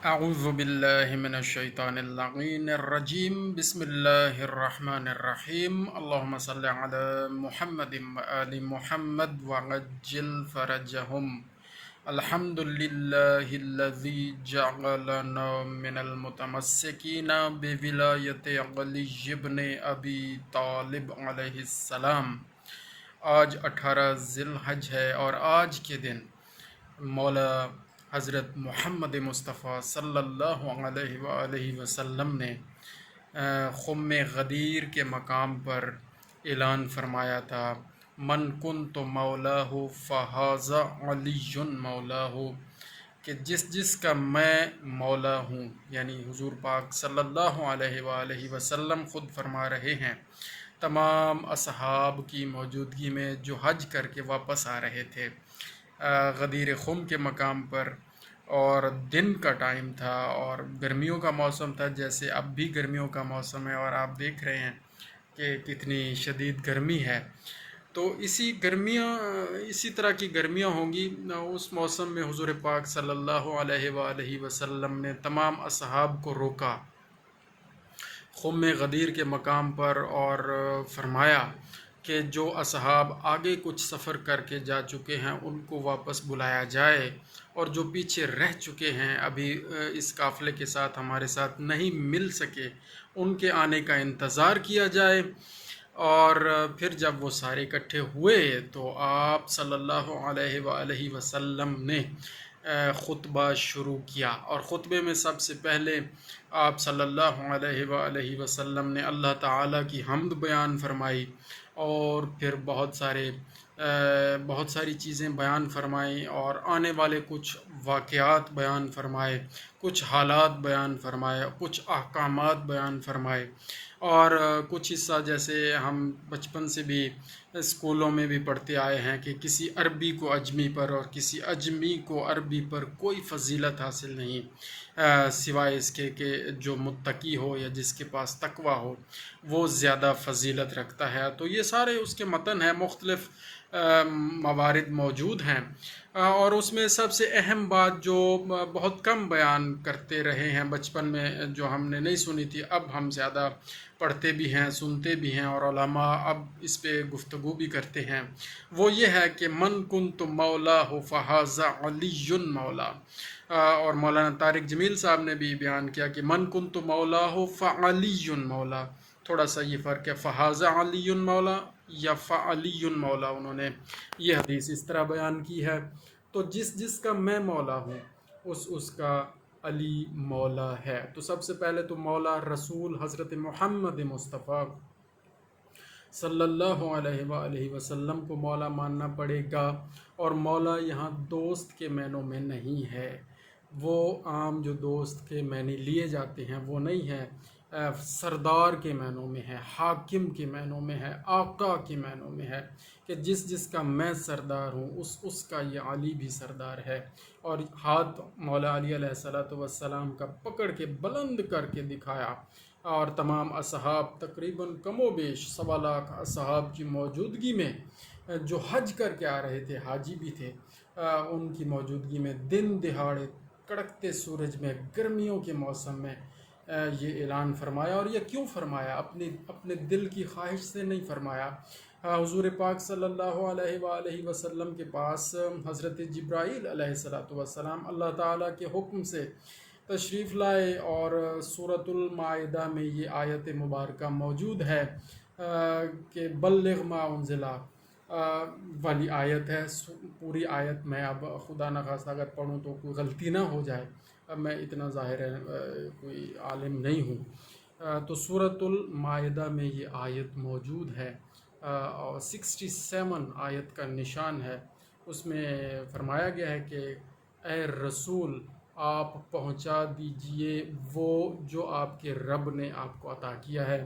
اعوذ باللہ من الشیطان اللعین الرجیم بسم اللہ الرحمن الرحیم اللہم صلی علی محمد وآل محمد وعجل فرجہم الحمد للہ الذی جعلنا من المتمسکین بولایت علی ابن ابی طالب علیہ السلام۔ آج 18 ذی الحج ہے اور آج کے دن مولا حضرت محمد مصطفیٰ صلی اللہ علیہ وآلہ وسلم نے خم غدیر کے مقام پر اعلان فرمایا تھا، من کنت مولاہ فہذا علی مولاہ، کہ جس کا میں مولا ہوں، یعنی حضور پاک صلی اللہ علیہ وآلہ وسلم خود فرما رہے ہیں۔ تمام اصحاب کی موجودگی میں جو حج کر کے واپس آ رہے تھے غدیر خم کے مقام پر، اور دن کا ٹائم تھا اور گرمیوں کا موسم تھا، جیسے اب بھی گرمیوں کا موسم ہے اور آپ دیکھ رہے ہیں کہ کتنی شدید گرمی ہے۔ تو اسی طرح کی گرمیاں ہوں گی، اس موسم میں حضور پاک صلی اللہ علیہ وآلہ وسلم نے تمام اصحاب کو روکا خم غدیر کے مقام پر اور فرمایا کہ جو اصحاب آگے کچھ سفر کر کے جا چکے ہیں ان کو واپس بلایا جائے، اور جو پیچھے رہ چکے ہیں ابھی اس قافلے کے ساتھ ہمارے ساتھ نہیں مل سکے ان کے آنے کا انتظار کیا جائے۔ اور پھر جب وہ سارے اکٹھے ہوئے تو آپ صلی اللہ علیہ وآلہ وسلم نے خطبہ شروع کیا، اور خطبے میں سب سے پہلے آپ صلی اللہ علیہ وآلہ وسلم نے اللہ تعالیٰ کی حمد بیان فرمائی، اور پھر بہت ساری چیزیں بیان فرمائیں، اور آنے والے کچھ واقعات بیان فرمائے، کچھ حالات بیان فرمائے، کچھ احکامات بیان فرمائے، اور کچھ حصہ جیسے ہم بچپن سے بھی اسکولوں میں بھی پڑھتے آئے ہیں کہ کسی عربی کو اجمی پر اور کسی اجمی کو عربی پر کوئی فضیلت حاصل نہیں سوائے اس کے کہ جو متقی ہو یا جس کے پاس تقوی ہو وہ زیادہ فضیلت رکھتا ہے۔ تو یہ سارے اس کے متن ہیں، مختلف موارد موجود ہیں، اور اس میں سب سے اہم بات جو بہت کم بیان کرتے رہے ہیں بچپن میں، جو ہم نے نہیں سنی تھی، اب ہم زیادہ پڑھتے بھی ہیں، سنتے بھی ہیں، اور علماء اب اس پہ گفتگو بھی کرتے ہیں، وہ یہ ہے کہ من کنت مولاہ فہذا علی مولا۔ اور مولانا طارق جمیل صاحب نے بھی بیان کیا کہ من کنت مولاہ فعلی مولا، تھوڑا سا یہ فرق ہے، فہذا علی مولا یا فعلی مولا، انہوں نے یہ حدیث اس طرح بیان کی ہے۔ تو جس کا میں مولا ہوں اس کا علی مولا ہے۔ تو سب سے پہلے تو مولا رسول حضرت محمد مصطفیٰ صلی اللہ علیہ وآلہ وسلم کو مولا ماننا پڑے گا، اور مولا یہاں دوست کے معنوں میں نہیں ہے، وہ عام جو دوست کے معنی لیے جاتے ہیں وہ نہیں ہے، سردار کے معنوں میں ہے، حاکم کے معنوں میں ہے، آقا کے معنوں میں ہے، کہ جس کا میں سردار ہوں اس کا یہ علی بھی سردار ہے۔ اور ہاتھ مولا علی علیہ السلام کا پکڑ کے بلند کر کے دکھایا، اور تمام اصحاب تقریباً کم و بیش 1.25 لاکھ اصحاب کی موجودگی میں جو حج کر کے آ رہے تھے، حاجی بھی تھے، ان کی موجودگی میں دن دہاڑے کڑکتے سورج میں گرمیوں کے موسم میں یہ اعلان فرمایا۔ اور یہ کیوں فرمایا؟ اپنے دل کی خواہش سے نہیں فرمایا۔ حضور پاک صلی اللہ علیہ وآلہ وسلم کے پاس حضرت جبرائیل علیہ السلام اللہ تعالیٰ کے حکم سے تشریف لائے، اور سورۃ المائدہ میں یہ آیت مبارکہ موجود ہے کہ بلغ ما انزل والی آیت ہے۔ پوری آیت میں اب خدا نخواستہ اگر پڑھوں تو کوئی غلطی نہ ہو جائے، اب میں اتنا ظاہر ہے کوئی عالم نہیں ہوں۔ تو سورۃ المائدہ میں یہ آیت موجود ہے، اور 67 آیت کا نشان ہے۔ اس میں فرمایا گیا ہے کہ اے رسول آپ پہنچا دیجئے وہ جو آپ کے رب نے آپ کو عطا کیا ہے،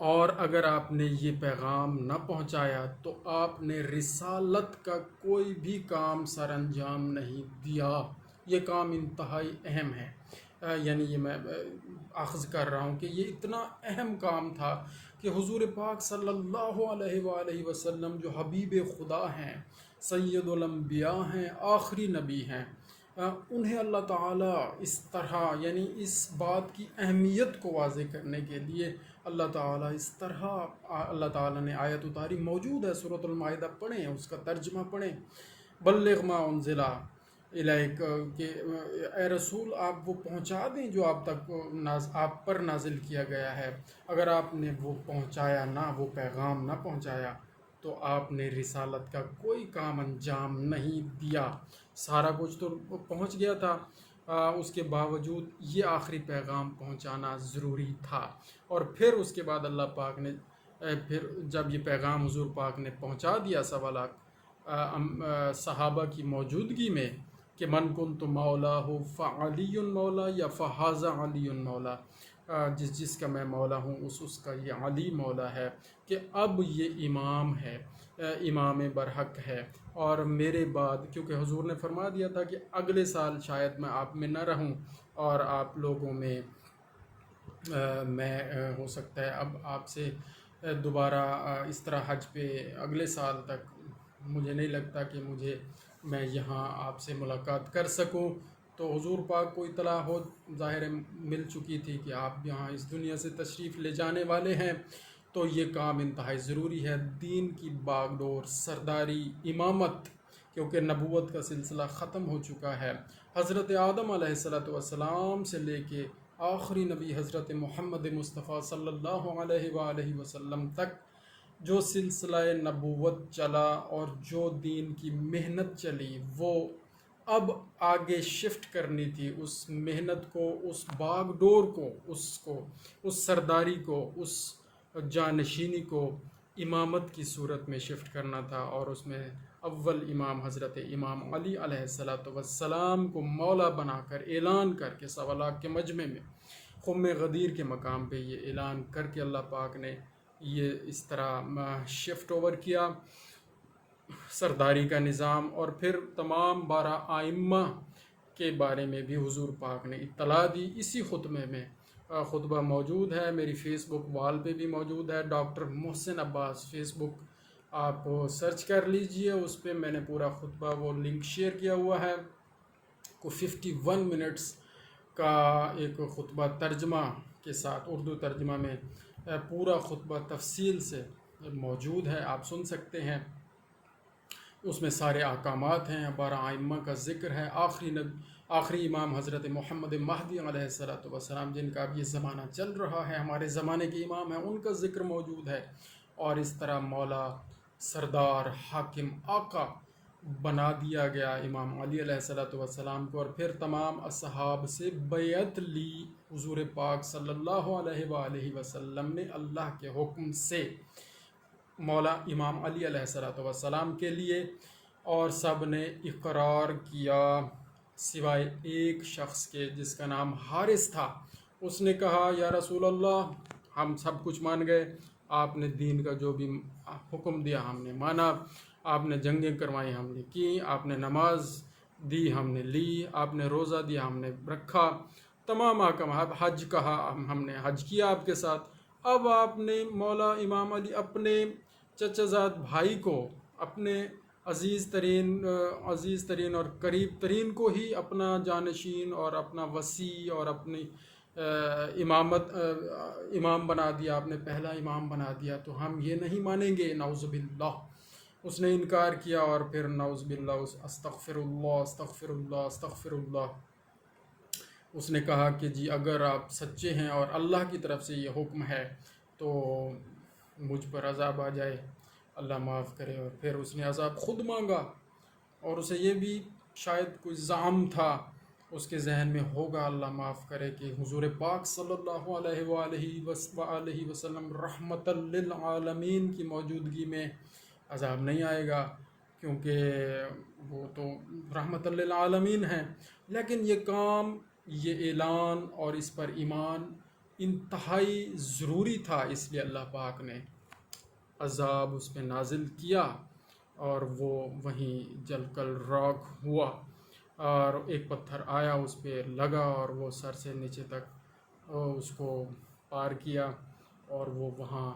اور اگر آپ نے یہ پیغام نہ پہنچایا تو آپ نے رسالت کا کوئی بھی کام سر انجام نہیں دیا۔ یہ کام انتہائی اہم ہے، یعنی یہ میں اخذ کر رہا ہوں کہ یہ اتنا اہم کام تھا کہ حضور پاک صلی اللہ علیہ وآلہ وسلم جو حبیب خدا ہیں، سید الانبیاء ہیں، آخری نبی ہیں، انہیں اللہ تعالیٰ اس طرح یعنی اس بات کی اہمیت کو واضح کرنے کے لیے اللہ تعالیٰ اس طرح اللہ تعالیٰ نے آیت اتاری، موجود ہے سورۃ المائدہ، پڑھیں اس کا ترجمہ پڑھیں، بلغ ما انزل الیک، کہ اے رسول آپ وہ پہنچا دیں جو آپ تک آپ پر نازل کیا گیا ہے، اگر آپ نے وہ پہنچایا نہ، وہ پیغام نہ پہنچایا تو آپ نے رسالت کا کوئی کام انجام نہیں دیا۔ سارا کچھ تو پہنچ گیا تھا، اس کے باوجود یہ آخری پیغام پہنچانا ضروری تھا۔ اور پھر اس کے بعد اللہ پاک نے پھر جب یہ پیغام حضور پاک نے پہنچا دیا سوالات صحابہ کی موجودگی میں کہ من کنت مولا ہو فعلی مولا یا فہذا علی مولا، جس کا میں مولا ہوں اس کا یہ علی مولا ہے، کہ اب یہ امام ہے، امام برحق ہے، اور میرے بعد کیونکہ حضور نے فرما دیا تھا کہ اگلے سال شاید میں آپ میں نہ رہوں اور آپ لوگوں میں میں ہو سکتا ہے اب آپ سے دوبارہ اس طرح حج پہ اگلے سال تک مجھے نہیں لگتا کہ میں یہاں آپ سے ملاقات کر سکوں۔ تو حضور پاک کو اطلاع ظاہر مل چکی تھی کہ آپ یہاں اس دنیا سے تشریف لے جانے والے ہیں، تو یہ کام انتہائی ضروری ہے، دین کی باغ ڈور، سرداری، امامت، کیونکہ نبوت کا سلسلہ ختم ہو چکا ہے۔ حضرت آدم علیہ السلام سے لے کے آخری نبی حضرت محمد مصطفیٰ صلی اللہ علیہ وآلہ وسلم تک جو سلسلہ نبوت چلا اور جو دین کی محنت چلی، وہ اب آگے شفٹ کرنی تھی، اس محنت کو، اس باغ ڈور کو، اس سرداری کو، اس جانشینی کو امامت کی صورت میں شفٹ کرنا تھا، اور اس میں اول امام حضرت امام علی علیہ السلام کو مولا بنا کر اعلان کر کے سوالات کے مجمع میں خم غدیر کے مقام پہ یہ اعلان کر کے اللہ پاک نے یہ اس طرح شفٹ اوور کیا سرداری کا نظام۔ اور پھر تمام 12 ائمہ کے بارے میں بھی حضور پاک نے اطلاع دی اسی خطبے میں۔ خطبہ موجود ہے میری فیس بک وال پہ بھی موجود ہے، ڈاکٹر محسن عباس فیس بک آپ سرچ کر لیجئے، اس پہ میں نے پورا خطبہ وہ لنک شیئر کیا ہوا ہے، کو 51 منٹس کا ایک خطبہ ترجمہ کے ساتھ، اردو ترجمہ میں پورا خطبہ تفصیل سے موجود ہے، آپ سن سکتے ہیں۔ اس میں سارے احکامات ہیں، 12 ائمہ کا ذکر ہے، آخری امام حضرت محمد مہدی علیہ السلام جن کا اب یہ زمانہ چل رہا ہے، ہمارے زمانے کے امام ہیں، ان کا ذکر موجود ہے، اور اس طرح مولا، سردار، حاکم، آقا بنا دیا گیا امام علی علیہ السلام کو۔ اور پھر تمام اصحاب سے بیعت لی حضور پاک صلی اللہ علیہ وآلہ وسلم نے اللہ کے حکم سے مولا امام علی علیہ السلام کے لیے، اور سب نے اقرار کیا سوائے ایک شخص کے جس کا نام حارث تھا۔ اس نے کہا یا رسول اللہ ہم سب کچھ مان گئے، آپ نے دین کا جو بھی حکم دیا ہم نے مانا، آپ نے جنگیں کروائیں ہم نے کی، آپ نے نماز دی ہم نے لی، آپ نے روزہ دیا ہم نے رکھا، تمام احکام، حج کہا ہم نے حج کیا آپ کے ساتھ۔ اب آپ نے مولا امام علی اپنے چچا زاد بھائی کو، اپنے عزیز ترین اور قریب ترین کو ہی اپنا جانشین اور اپنا وصی اور اپنی امام بنا دیا، آپ نے پہلا امام بنا دیا، تو ہم یہ نہیں مانیں گے، نعوذ باللہ۔ اس نے انکار کیا، اور پھر نعوذ باللہ استغفر اللہ استغفر اللہ استغفر اللہ، اس نے کہا کہ جی اگر آپ سچے ہیں اور اللہ کی طرف سے یہ حکم ہے تو مجھ پر عذاب آ جائے، اللہ معاف کرے۔ اور پھر اس نے عذاب خود مانگا، اور اسے یہ بھی شاید کوئی زعم تھا اس کے ذہن میں ہوگا، اللہ معاف کرے، کہ حضور پاک صلی اللہ علیہ وآلہ وسلم رحمت للعالمین کی موجودگی میں عذاب نہیں آئے گا، کیونکہ وہ تو رحمت للعالمین ہیں۔ لیکن یہ کام، یہ اعلان اور اس پر ایمان انتہائی ضروری تھا، اس لیے اللہ پاک نے عذاب اس پہ نازل کیا، اور وہ وہیں جل کر راکھ ہوا، اور ایک پتھر آیا اس پہ لگا اور وہ سر سے نیچے تک اس کو پار کیا، اور وہ وہاں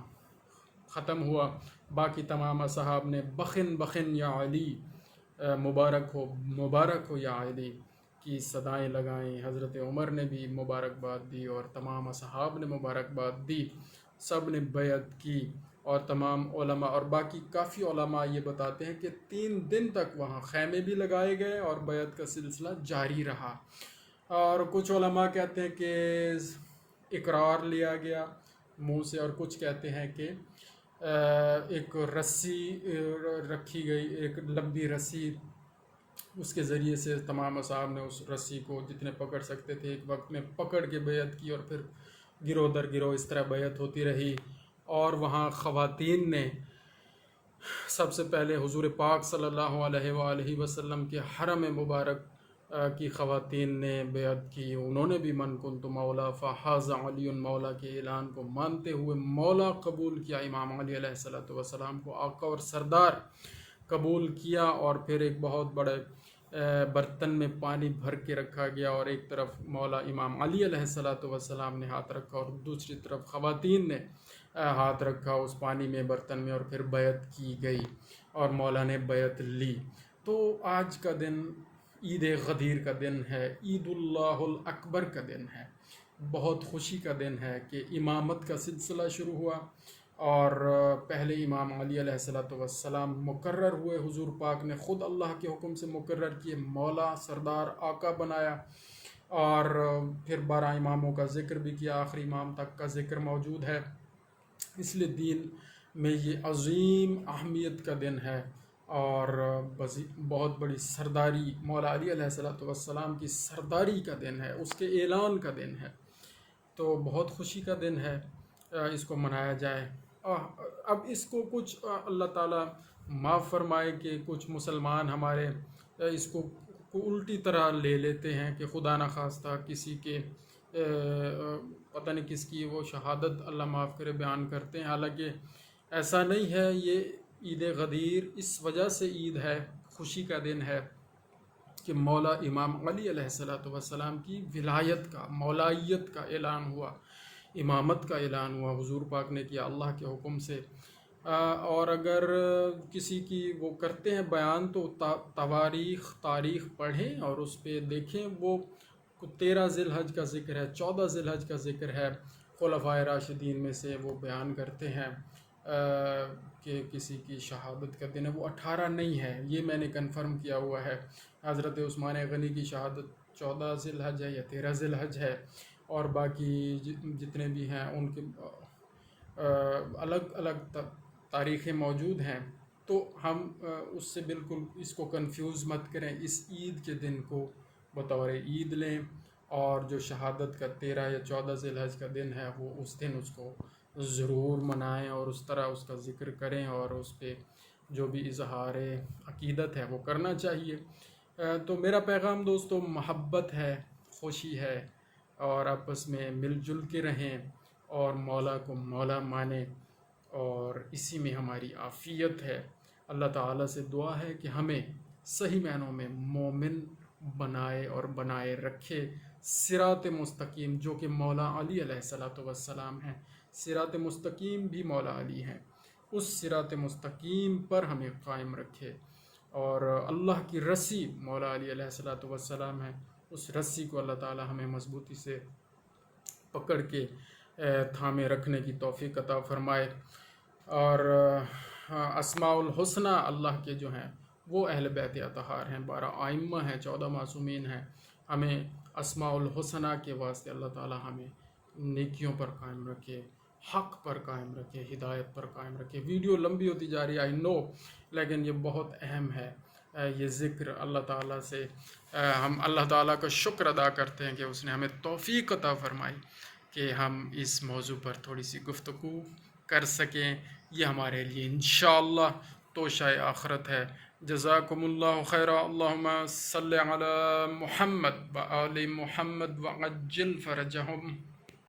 ختم ہوا۔ باقی تمام اصحاب نے بخن بخن یا علی، مبارک ہو یا علی، کی صدائیں لگائیں، حضرت عمر نے بھی مبارکباد دی اور تمام اصحاب نے مبارکباد دی، سب نے بیعت کی، اور تمام علماء اور باقی کافی علماء یہ بتاتے ہیں کہ 3 دن تک وہاں خیمے بھی لگائے گئے اور بیعت کا سلسلہ جاری رہا۔ اور کچھ علماء کہتے ہیں کہ اقرار لیا گیا منہ سے، اور کچھ کہتے ہیں کہ ایک رسی رکھی گئی، ایک لمبی رسی، اس کے ذریعے سے تمام اصحاب نے اس رسی کو جتنے پکڑ سکتے تھے ایک وقت میں پکڑ کے بیعت کی، اور پھر گروہ در گروہ اس طرح بیعت ہوتی رہی۔ اور وہاں خواتین نے سب سے پہلے حضور پاک صلی اللہ علیہ وآلہ وسلم کے حرم مبارک کی خواتین نے بیعت کی، انہوں نے بھی من کنت مولا فحاز علی مولا کے اعلان کو مانتے ہوئے مولا قبول کیا، امام علی علیہ السلام کو آقا اور سردار قبول کیا۔ اور پھر ایک بہت بڑے برتن میں پانی بھر کے رکھا گیا، اور ایک طرف مولا امام علی علیہ السلام نے ہاتھ رکھا اور دوسری طرف خواتین نے ہاتھ رکھا اس پانی میں، برتن میں، اور پھر بیعت کی گئی اور مولا نے بیعت لی۔ تو آج کا دن عید غدیر کا دن ہے، عید اللہ الاکبر کا دن ہے، بہت خوشی کا دن ہے کہ امامت کا سلسلہ شروع ہوا، اور پہلے امام علی علیہ السلام مقرر ہوئے، حضور پاک نے خود اللہ کے حکم سے مقرر کیے، مولا سردار آقا بنایا، اور پھر 12 اماموں کا ذکر بھی کیا، آخری امام تک کا ذکر موجود ہے۔ اس لیے دین میں یہ عظیم اہمیت کا دن ہے، اور بہت بڑی سرداری، مولا علی علیہ السلام کی سرداری کا دن ہے، اس کے اعلان کا دن ہے، تو بہت خوشی کا دن ہے، اس کو منایا جائے۔ اب اس کو کچھ اللہ تعالیٰ معاف فرمائے کہ کچھ مسلمان ہمارے اس کو الٹی طرح لے لیتے ہیں کہ خدا نخواستہ کسی کے پتہ نہیں کس کی وہ شہادت اللہ معاف کرے بیان کرتے ہیں، حالانکہ ایسا نہیں ہے۔ یہ عید غدیر اس وجہ سے عید ہے، خوشی کا دن ہے کہ مولا امام علی علیہ السلام کی ولایت کا، مولائیت کا اعلان ہوا، امامت کا اعلان ہوا، حضور پاک نے کیا اللہ کے حکم سے۔ اور اگر کسی کی وہ کرتے ہیں بیان تو تاریخ پڑھیں اور اس پہ دیکھیں، وہ 13 ذی الحج کا ذکر ہے، 14 ذی الحج کا ذکر ہے، خلفائے راشدین میں سے وہ بیان کرتے ہیں کہ کسی کی شہادت کا دن ہے، وہ 18 نہیں ہے، یہ میں نے کنفرم کیا ہوا ہے۔ حضرت عثمان غنی کی شہادت 14 ذی الحج ہے یا 13 ذی الحج ہے، اور باقی جتنے بھی ہیں ان کے الگ الگ تاریخیں موجود ہیں، تو ہم اس سے بالکل اس کو کنفیوز مت کریں، اس عید کے دن کو بطور عید لیں، اور جو شہادت کا 13 یا 14 ذی الحج کا دن ہے وہ اس دن اس کو ضرور منائیں، اور اس طرح اس کا ذکر کریں، اور اس پہ جو بھی اظہار عقیدت ہے وہ کرنا چاہیے۔ تو میرا پیغام دوستو محبت ہے، خوشی ہے، اور آپس میں مل جل کے رہیں، اور مولا کو مولا مانیں، اور اسی میں ہماری عافیت ہے۔ اللہ تعالیٰ سے دعا ہے کہ ہمیں صحیح معنوں میں مومن بنائے اور بنائے رکھے، صراط مستقیم جو کہ مولا علی علیہ السلام ہیں، صراط مستقیم بھی مولا علی ہیں، اس صراط مستقیم پر ہمیں قائم رکھے، اور اللہ کی رسی مولا علی علیہ السلام ہے، اس رسی کو اللہ تعالیٰ ہمیں مضبوطی سے پکڑ کے تھامے رکھنے کی توفیق عطا فرمائے۔ اور اسماء الحسنہ اللہ کے جو ہیں وہ اہل بیت اطہار ہیں، 12 ائمہ ہیں، 14 معصومین ہیں، ہمیں اسماء الحسنہ کے واسطے اللہ تعالیٰ ہمیں نیکیوں پر قائم رکھے، حق پر قائم رکھے، ہدایت پر قائم رکھے۔ ویڈیو لمبی ہوتی جا رہی ہے آئی نو، لیکن یہ بہت اہم ہے یہ ذکر اللہ تعالیٰ سے۔ ہم اللہ تعالیٰ کا شکر ادا کرتے ہیں کہ اس نے ہمیں توفیق عطا فرمائی کہ ہم اس موضوع پر تھوڑی سی گفتگو کر سکیں، یہ ہمارے لیے انشاءاللہ توشہ آخرت ہے۔ جزاکم اللہ خیرا، اللہم صلی علی محمد و آل محمد وعجل فرجہم۔